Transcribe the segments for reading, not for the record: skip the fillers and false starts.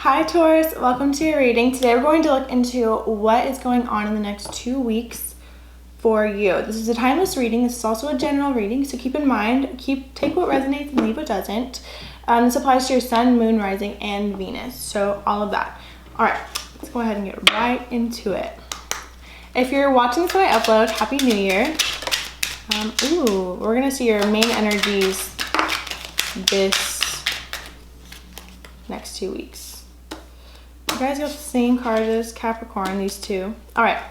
Hi Taurus, welcome to your reading. Today we're going to look into what is going on in the next 2 weeks for you. This is a timeless reading. This is also a general reading, so keep in mind, take what resonates and leave what doesn't. This applies to your sun, moon, rising, and Venus, so all of that. All right, let's go ahead and get right into it. If you're watching this when I upload, Happy New Year. We're gonna see your main energies this next 2 weeks. You guys got the same card as Capricorn, these two. All right.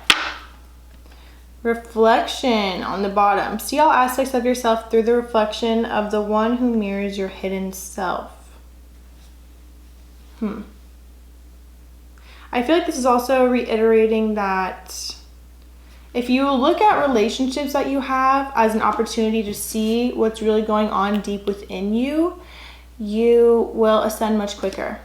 Reflection on the bottom. See all aspects of yourself through the reflection of the one who mirrors your hidden self. I feel like this is also reiterating that if you look at relationships that you have as an opportunity to see what's really going on deep within you, you will ascend much quicker.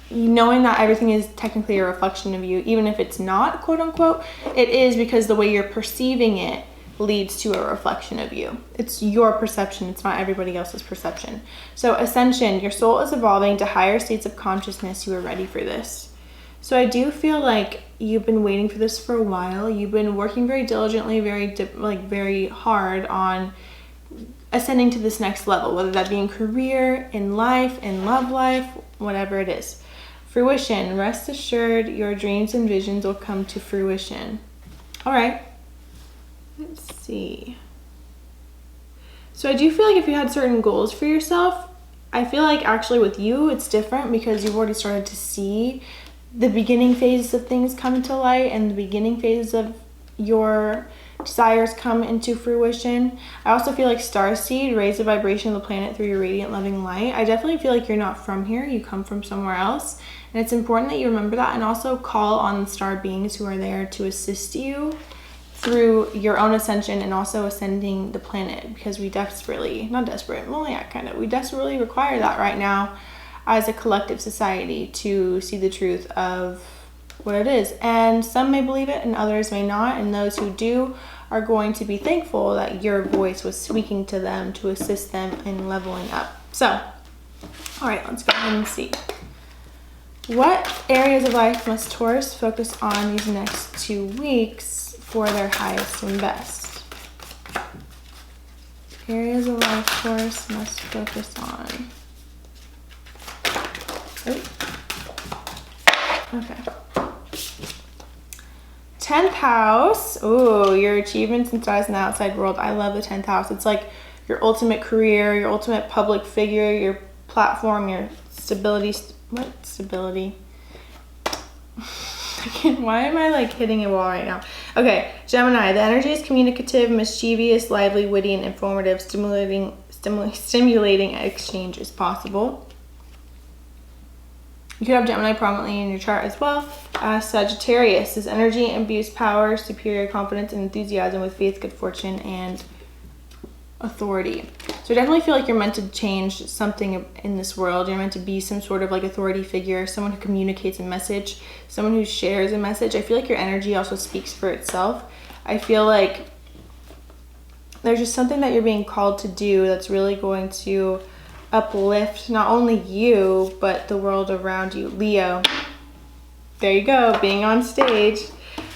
Knowing that everything is technically a reflection of you, even if it's not, quote unquote, it is, because the way you're perceiving it leads to a reflection of you. It's your perception, it's not everybody else's perception. So ascension, your soul is evolving to higher states of consciousness. You are ready for this. So I do feel like you've been waiting for this for a while. You've been working very diligently, very hard on ascending to this next level, whether that be in career, in life, in love life, whatever it is. Fruition, rest assured your dreams and visions will come to fruition. All right, let's see. So I do feel like if you had certain goals for yourself, I feel like actually with you it's different because you've already started to see the beginning phases of things come to light and the beginning phases of your desires come into fruition. I also feel like starseed, raise the vibration of the planet through your radiant loving light. I definitely feel like you're not from here, you come from somewhere else, and it's important that you remember that, and also call on the star beings who are there to assist you through your own ascension and also ascending the planet, because we desperately require that right now as a collective society to see the truth of what it is. And some may believe it and others may not, and those who do are going to be thankful that your voice was speaking to them to assist them in leveling up. So, all right, let's go ahead and see. What areas of life must Taurus focus on these next 2 weeks for their highest and best? Areas of life Taurus must focus on. Okay. 10th house. Oh, your achievements and status in the outside world. I love the 10th house. It's like your ultimate career, your ultimate public figure, your platform, your stability. What stability? Why am I like hitting a wall right now? Okay, Gemini. The energy is communicative, mischievous, lively, witty, and informative. Stimulating exchange is possible. You could have Gemini prominently in your chart as well. Sagittarius. This energy imbues power, superior confidence, and enthusiasm with faith, good fortune, and authority. So I definitely feel like you're meant to change something in this world. You're meant to be some sort of like authority figure, someone who communicates a message, someone who shares a message. I feel like your energy also speaks for itself. I feel like there's just something that you're being called to do that's really going to uplift not only you but the world around you. Leo, there you go, being on stage.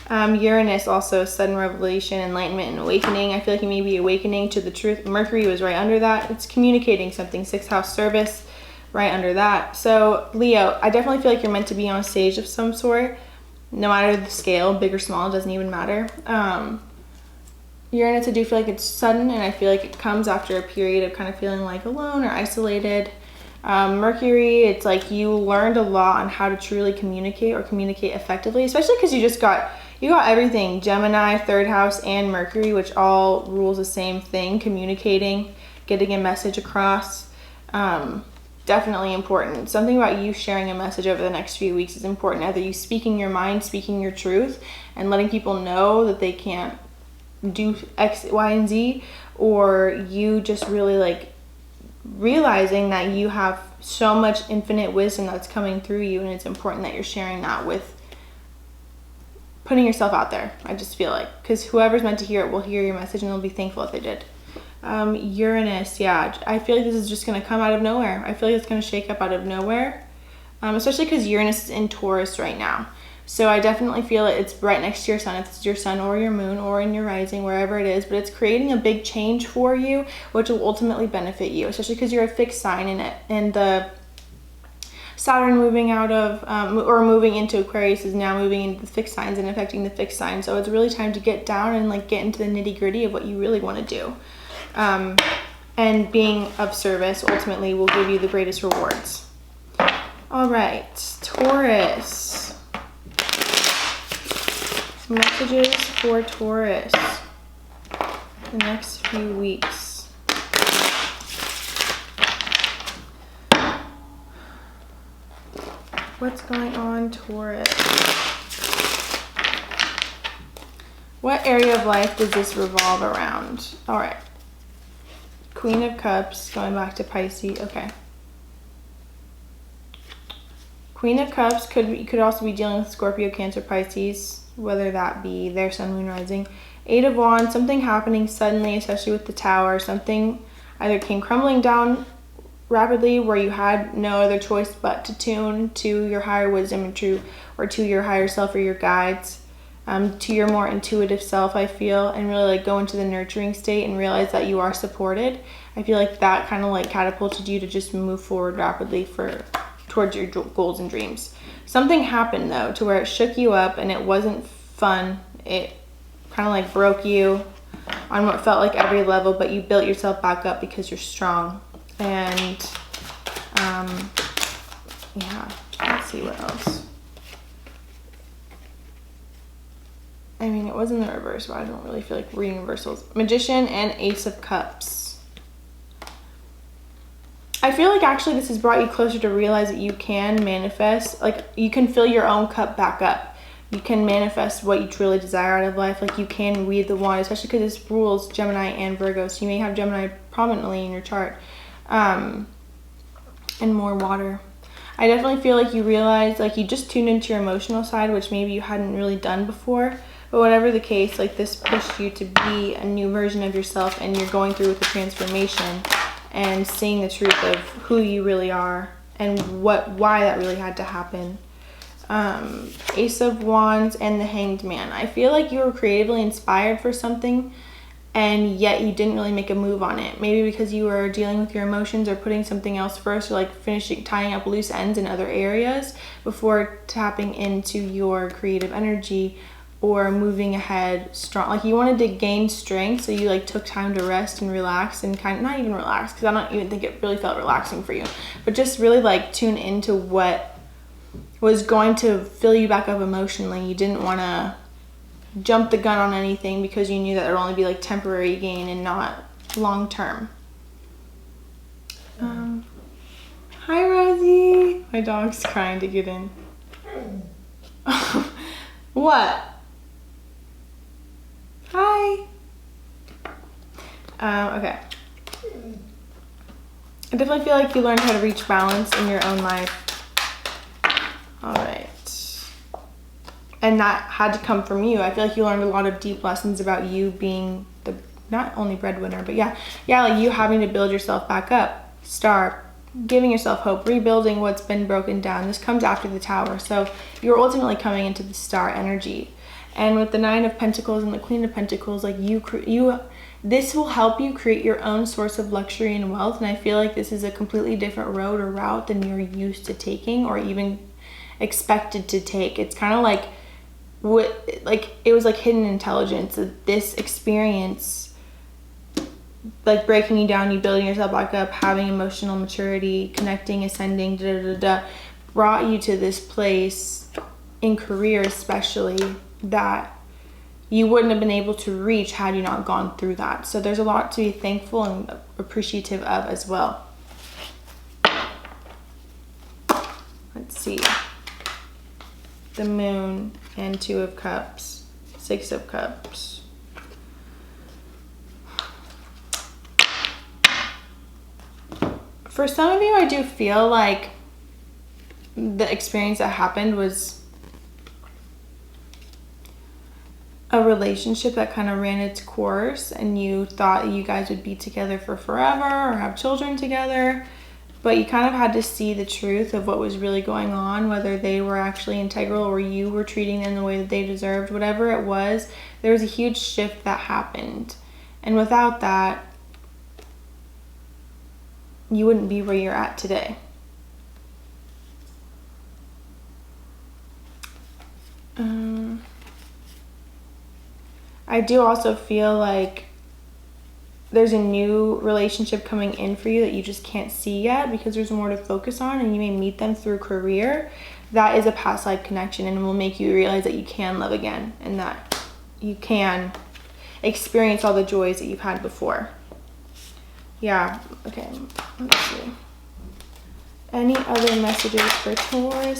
Uranus, also sudden revelation, enlightenment, and awakening. I feel like you may be awakening to the truth. Mercury was right under that. It's communicating something. 6th house service right under that. So Leo, I definitely feel like you're meant to be on a stage of some sort, no matter the scale, big or small, it doesn't even matter. Uranus, I do feel like it's sudden, and I feel like it comes after a period of kind of feeling like alone or isolated. Mercury, it's like you learned a lot on how to truly communicate or communicate effectively, especially because you got everything, Gemini, 3rd house, and Mercury, which all rules the same thing, communicating, getting a message across. Definitely important. Something about you sharing a message over the next few weeks is important. Either you speaking your mind, speaking your truth, and letting people know that they can't do X, Y, and Z, or you just really like realizing that you have so much infinite wisdom that's coming through you, and it's important that you're sharing that with putting yourself out there. I just feel like, because whoever's meant to hear it will hear your message and they'll be thankful if they did. Uranus, yeah, I feel like this is just going to come out of nowhere. I feel like it's going to shake up out of nowhere. especially because Uranus is in Taurus right now. So I definitely feel it's right next to your sun. If it's your sun or your moon or in your rising, wherever it is, but it's creating a big change for you, which will ultimately benefit you, especially because you're a fixed sign in it. And the Saturn moving out of, or moving into Aquarius is now moving into the fixed signs and affecting the fixed signs. So it's really time to get down and like get into the nitty gritty of what you really want to do. And being of service ultimately will give you the greatest rewards. All right, Taurus. Messages for Taurus the next few weeks. What's going on, Taurus? What area of life does this revolve around? All right. Queen of Cups, going back to Pisces. Okay. Queen of Cups could also be dealing with Scorpio, Cancer, Pisces, whether that be their sun, moon, rising. 8 of Wands, something happening suddenly, especially with the Tower. Something either came crumbling down rapidly where you had no other choice but to tune to your higher wisdom and truth, or to your higher self or your guides, to your more intuitive self, I feel, and really like go into the nurturing state and realize that you are supported. I feel like that kind of like catapulted you to just move forward rapidly towards your goals and dreams. Something happened though to where it shook you up and it wasn't fun. It kind of like broke you on what felt like every level, but you built yourself back up because you're strong. And yeah, let's see what else. I mean, it was in the reverse, but I don't really feel like reading reversals. Magician and Ace of Cups. I feel like actually this has brought you closer to realize that you can manifest, like you can fill your own cup back up. You can manifest what you truly desire out of life. Like you can read the wand, especially because this rules Gemini and Virgo. So you may have Gemini prominently in your chart. And more water. I definitely feel like you realize, like you just tuned into your emotional side, which maybe you hadn't really done before. But whatever the case, like this pushed you to be a new version of yourself, and you're going through with the transformation and seeing the truth of who you really are and why that really had to happen. Ace of Wands and the Hanged Man. I feel like you were creatively inspired for something, and yet you didn't really make a move on it. Maybe because you were dealing with your emotions or putting something else first, or like tying up loose ends in other areas before tapping into your creative energy or moving ahead strong. Like you wanted to gain strength, so you like took time to rest and relax and kind of not even relax, because I don't even think it really felt relaxing for you, but just really like tune into what was going to fill you back up emotionally. You didn't want to jump the gun on anything because you knew that it would only be like temporary gain and not long term. Hi Rosie. My dog's crying to get in. What? Hi. Okay. I definitely feel like you learned how to reach balance in your own life. All right. And that had to come from you. I feel like you learned a lot of deep lessons about you being the not only breadwinner, but yeah, like you having to build yourself back up, start giving yourself hope, rebuilding what's been broken down. This comes after the Tower, so you're ultimately coming into the star energy. And with the 9 of Pentacles and the Queen of Pentacles, like this will help you create your own source of luxury and wealth. And I feel like this is a completely different road or route than you're used to taking or even expected to take. It's kind of like it was like hidden intelligence. This experience, like breaking you down, you building yourself back up, having emotional maturity, connecting, ascending, brought you to this place in career especially that you wouldn't have been able to reach had you not gone through that. So there's a lot to be thankful and appreciative of as well. Let's see. The Moon and 2 of Cups, 6 of Cups. For some of you, I do feel like the experience that happened was a relationship that kind of ran its course, and you thought you guys would be together for forever or have children together, but you kind of had to see the truth of what was really going on, whether they were actually integral or you were treating them the way that they deserved. Whatever it was, there was a huge shift that happened. And without that, you wouldn't be where you're at today. I do also feel like there's a new relationship coming in for you that you just can't see yet because there's more to focus on, and you may meet them through career. That is a past life connection and will make you realize that you can love again and that you can experience all the joys that you've had before. Yeah, okay, let's see. Any other messages for Taurus?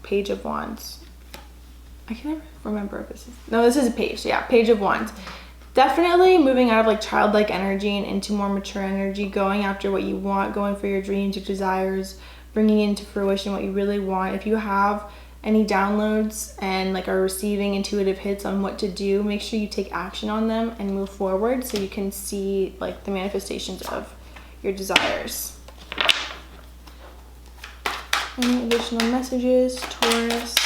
Page of Wands. I can never remember if this is, no, this is a page. Yeah, Page of Wands. Definitely moving out of like childlike energy and into more mature energy, going after what you want, going for your dreams, your desires, bringing into fruition what you really want. If you have any downloads and like are receiving intuitive hits on what to do, make sure you take action on them and move forward so you can see like the manifestations of your desires. Any additional messages, Taurus?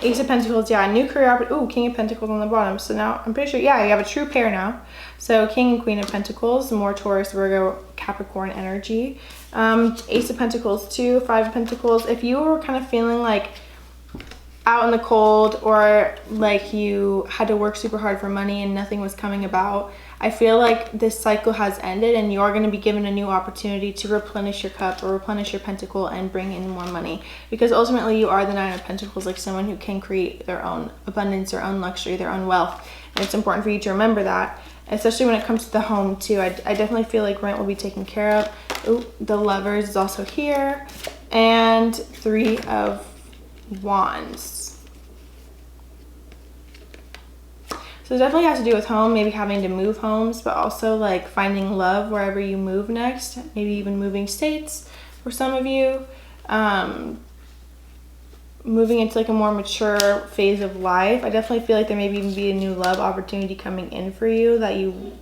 Ace of Pentacles, yeah, new career opportunity. Ooh, King of Pentacles on the bottom. So now I'm pretty sure, yeah, you have a true pair now. So King and Queen of Pentacles, more Taurus, Virgo, Capricorn energy. Ace of Pentacles too, Five of Pentacles. If you were kind of feeling like out in the cold or like you had to work super hard for money and nothing was coming about, I feel like this cycle has ended and you're going to be given a new opportunity to replenish your cup or replenish your pentacle and bring in more money, because ultimately you are the Nine of Pentacles, like someone who can create their own abundance, their own luxury, their own wealth. And it's important for you to remember that, especially when it comes to the home too. I definitely feel like rent will be taken care of. Ooh, the Lovers is also here, and Three of Wands. So it definitely has to do with home, maybe having to move homes, but also like finding love wherever you move next, maybe even moving states for some of you, moving into like a more mature phase of life. I definitely feel like there may even be a new love opportunity coming in for you that you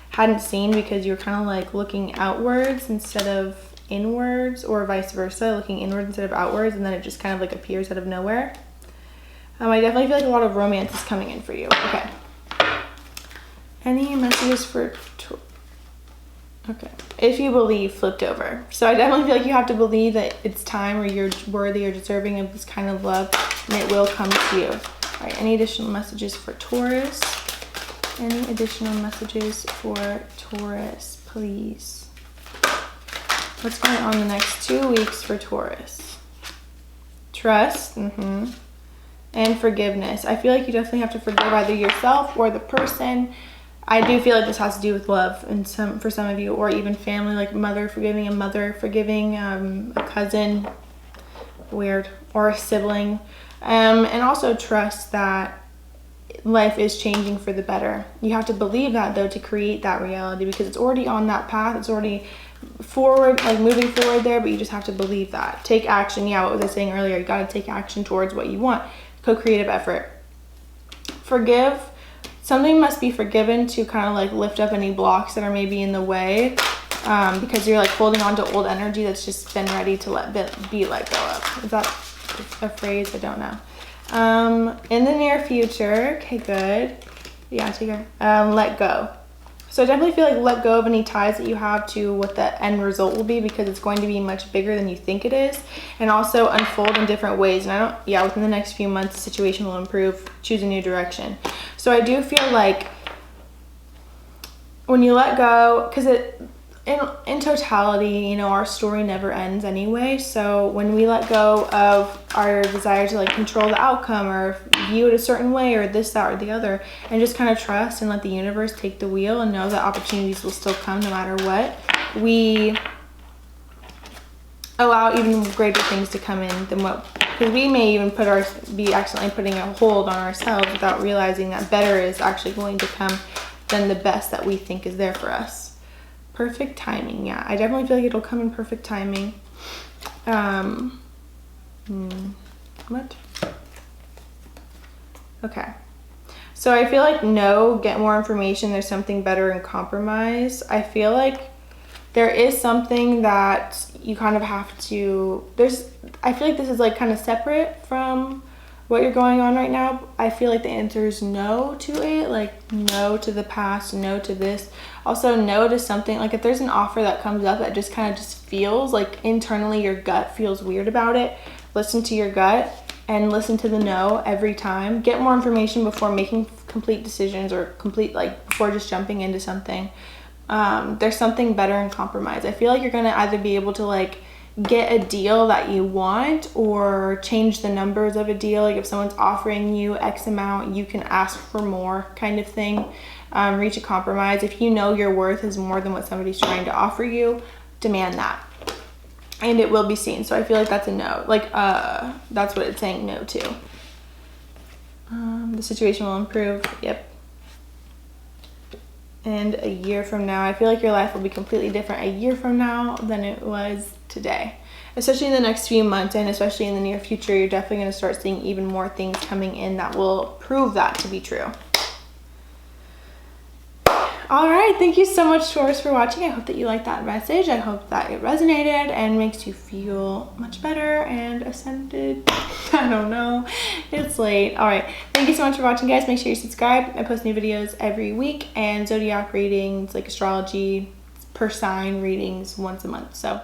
hadn't seen because you're kind of like looking outwards instead of inwards, or vice versa, looking inwards instead of outwards, and then it just kind of like appears out of nowhere. I definitely feel like a lot of romance is coming in for you. Okay. Any messages for okay, if you believe, flipped over. So I definitely feel like you have to believe that it's time, or you're worthy or deserving of this kind of love, and it will come to you. All right, any additional messages for Taurus? Any additional messages for Taurus, please? What's going on the next 2 weeks for Taurus? Trust, and forgiveness. I feel like you definitely have to forgive either yourself or the person. I do feel like this has to do with love, and for some of you, or even family, like mother forgiving a mother, forgiving a cousin, weird, or a sibling, and also trust that life is changing for the better. You have to believe that though to create that reality, because it's already on that path. It's already forward, like moving forward there, but you just have to believe that. Take action. Yeah, what was I saying earlier? You got to take action towards what you want. Co-creative effort. Forgive. Something must be forgiven to kind of like lift up any blocks that are maybe in the way, because you're like holding on to old energy that's just been ready to be let go of. Is that a phrase? I don't know. In the near future, okay, good. Yeah, take care. Let go. So I definitely feel like let go of any ties that you have to what the end result will be, because it's going to be much bigger than you think it is, and also unfold in different ways. And within the next few months, the situation will improve. Choose a new direction. So I do feel like when you let go, because in totality, our story never ends anyway. So when we let go of our desire to like control the outcome or view it a certain way or this, that, or the other, and just kind of trust and let the universe take the wheel and know that opportunities will still come no matter what, we allow even greater things to come in than what, because we may even be accidentally putting a hold on ourselves without realizing that better is actually going to come than the best that we think is there for us. Perfect timing, yeah. I definitely feel like it'll come in perfect timing. What? Okay. So I feel like no, get more information. There's something better in compromise. I feel like there is something that you kind of have to, I feel like this is like kind of separate from what you're going on right now. I feel like the answer is no to it, like no to the past, no to this. Also no to something, like if there's an offer that comes up that just kind of just feels like internally your gut feels weird about it, listen to your gut and listen to the no every time. Get more information before making complete decisions or before just jumping into something. There's something better in compromise. I feel like you're gonna either be able to like get a deal that you want or change the numbers of a deal. Like if someone's offering you X amount, you can ask for more kind of thing. Reach a compromise. If you know your worth is more than what somebody's trying to offer you, demand that. And it will be seen. So I feel like that's a no. Like that's what it's saying no to. The situation will improve. Yep. And a year from now, I feel like your life will be completely different a year from now than it was today. Especially in the next few months and especially in the near future, you're definitely going to start seeing even more things coming in that will prove that to be true. All right, thank you so much, Taurus, for watching. I hope that you liked that message. I hope that it resonated and makes you feel much better and ascended. I don't know. It's late. All right, thank you so much for watching, guys. Make sure you subscribe. I post new videos every week and zodiac readings, like astrology, per sign readings once a month. So